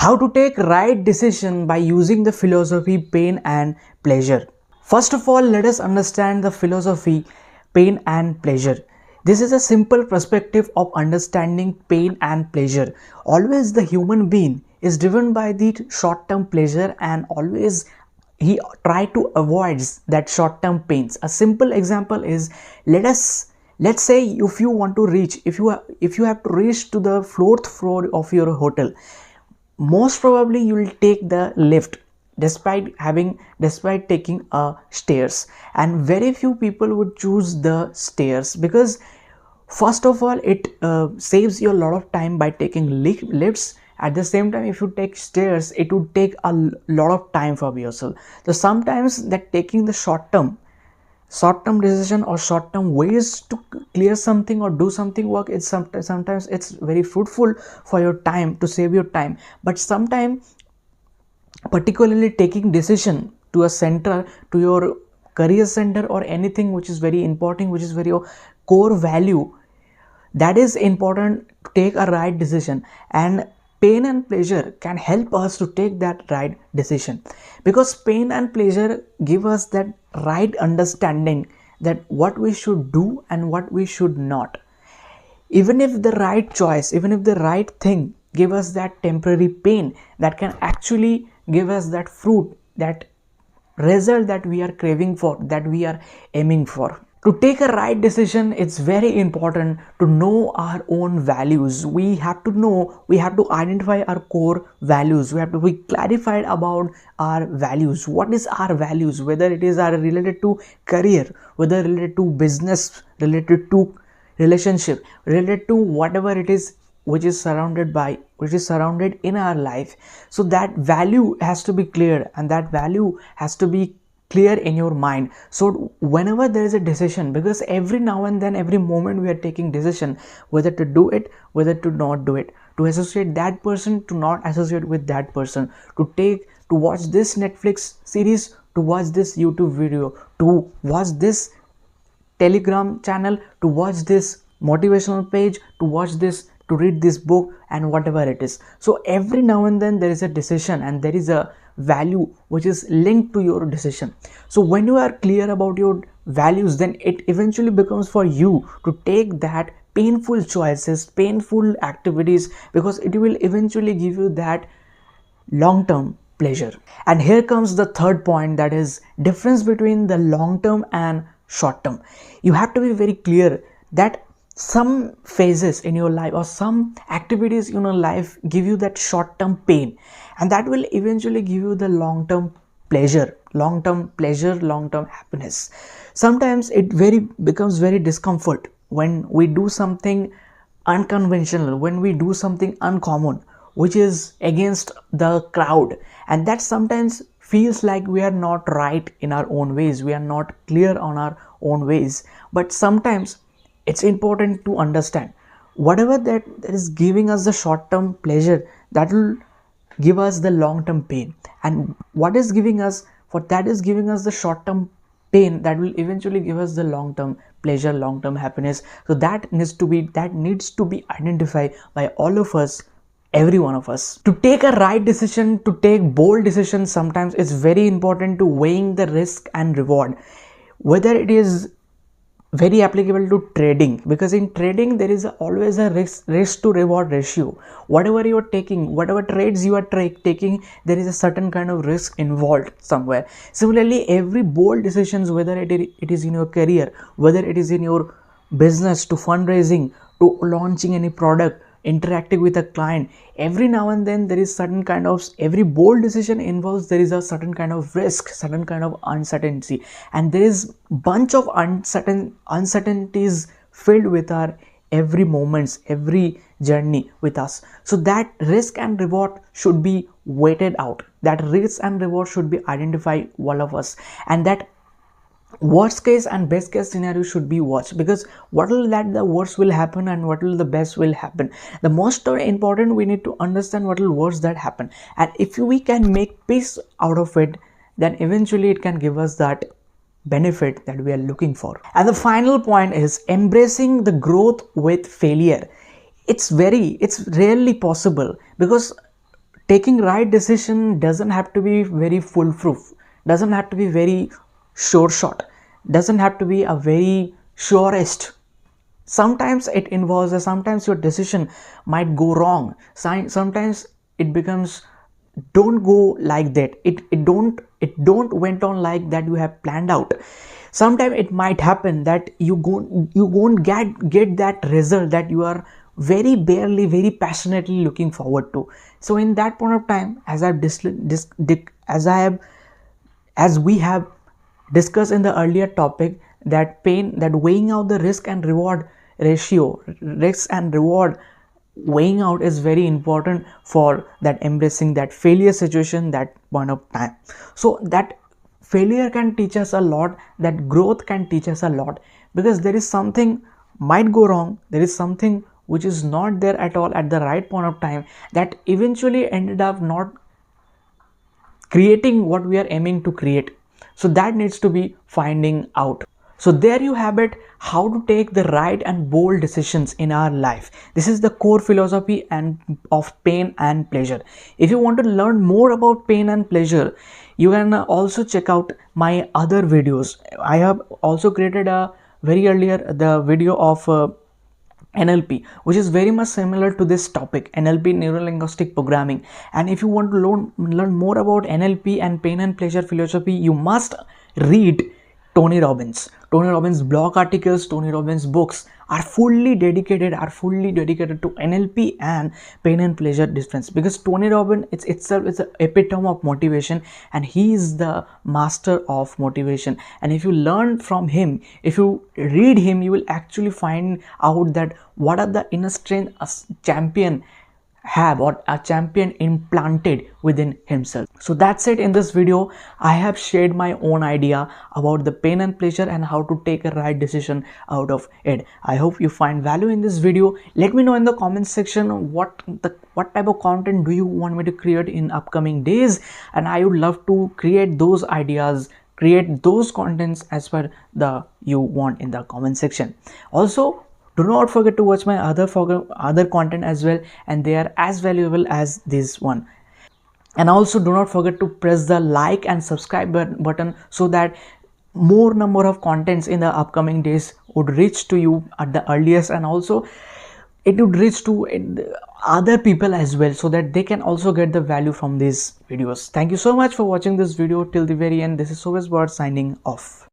How to take right decision by using the philosophy pain and pleasure. First of all, let us understand the philosophy pain and pleasure. This is a simple perspective of understanding pain and pleasure. Always the human being is driven by the short-term pleasure, and always he try to avoid that short-term pains. A simple example is, let's say if you want to reach, if you have to reach to the fourth floor of your hotel, most probably you will take the lift despite taking stairs, and very few people would choose the stairs because first of all it saves you a lot of time by taking lifts. At the same time, if you take stairs, it would take a lot of time for yourself. So sometimes that taking the short-term decision or short-term ways to clear something or do something work, it's sometimes it's very fruitful for your time, to save your time. But sometimes, particularly taking decision to a center, to your career center or anything which is very important, which is very your core value, that is important to take a right decision. And pain and pleasure can help us to take that right decision, because pain and pleasure give us that right understanding that what we should do and what we should not. Even if the right choice, even if the right thing give us that temporary pain, that can actually give us that fruit, that result that we are craving for, that we are aiming for. To take a right decision, it's very important to know our own values. We have to identify our core values. We have to be clarified about our values. What is our values? Whether it is related to career, whether related to business, related to relationship, related to whatever it is which is surrounded in our life. So that value has to be clear, and that value has to be clear in your mind. So whenever there is a decision, because every now and then, every moment we are taking decision whether to do it, whether to not do it, to associate that person, to not associate with that person, to watch this Netflix series, to watch this YouTube video, to watch this Telegram channel, to watch this motivational page, to read this book, and whatever it is. So every now and then there is a decision, and there is a value which is linked to your decision. So when you are clear about your values, then it eventually becomes for you to take that painful choices, painful activities, because it will eventually give you that long-term pleasure. And here comes the third point, that is difference between the long-term and short-term. You have to be very clear that some phases in your life or some activities in your life give you that short-term pain, and that will eventually give you the long-term pleasure, long-term happiness. Sometimes it becomes very discomfort when we do something unconventional, when we do something uncommon, which is against the crowd, and that sometimes feels like we are not right in our own ways, we are not clear on our own ways. But sometimes it's important to understand whatever that is giving us the short-term pleasure, that will give us the long-term pain, and what is giving us the short-term pain, that will eventually give us the long-term pleasure, long-term happiness. So that needs to be identified by all of us, every one of us. To take a right decision, to take bold decisions, sometimes it's very important to weighing the risk and reward, whether it is very applicable to trading, because in trading there is always a risk to reward ratio. Whatever you are taking, whatever trades you are taking, there is a certain kind of risk involved somewhere. Similarly, every bold decisions, whether it is in your career, whether it is in your business, to fundraising, to launching any product, interacting with a client, every now and then there is every bold decision involves, there is a certain kind of risk, certain kind of uncertainty, and there is bunch of uncertainties filled with our every moments, every journey with us. So that risk and reward should be weighted out, that risk and reward should be identified, all of us, and that worst case and best case scenario should be watched, because what will that the worst will happen and what will the best will happen. The most important, we need to understand what will worst that happen, and if we can make peace out of it, then eventually it can give us that benefit that we are looking for. And the final point is embracing the growth with failure. It's rarely possible, because taking right decision doesn't have to be very foolproof, doesn't have to be very sure shot, doesn't have to be a very surest. Sometimes it involves, sometimes your decision might go wrong. Sometimes it becomes, don't go like that, it don't went on like that you have planned out. Sometimes it might happen that you won't get that result that you are very barely, very passionately looking forward to. So in that point of time, as we have discussed in the earlier topic, that pain, that weighing out the risk and reward ratio, risk and reward weighing out is very important for that embracing that failure situation, that point of time. So that failure can teach us a lot, that growth can teach us a lot, because there is something might go wrong, there is something which is not there at all at the right point of time, that eventually ended up not creating what we are aiming to create. So that needs to be finding out. So there you have it, how to take the right and bold decisions in our life. This is the core philosophy and of pain and pleasure. If you want to learn more about pain and pleasure, you can also check out my other videos. I have also created a very earlier the video of NLP, which is very much similar to this topic, NLP, neuro linguistic programming. And if you want to learn more about NLP and pain and pleasure philosophy, you must read Tony Robbins. Tony Robbins blog articles, Tony Robbins books are fully dedicated to NLP and pain and pleasure difference, because Tony Robbins itself is an epitome of motivation, and he is the master of motivation. And if you learn from him, if you read him, you will actually find out that what are the inner strength a champion have, or a champion implanted within himself. So that's it. In this video I have shared my own idea about the pain and pleasure and how to take a right decision out of it. I hope you find value in this video. Let me know in the comment section what type of content do you want me to create in upcoming days, and I would love to create those ideas, create those contents as per the you want in the comment section. Also, do not forget to watch my other content as well, and they are as valuable as this one. And also do not forget to press the like and subscribe button, so that more number of contents in the upcoming days would reach to you at the earliest, and also it would reach to other people as well, so that they can also get the value from these videos. Thank you so much for watching this video till the very end. This is Sovis Bird signing off.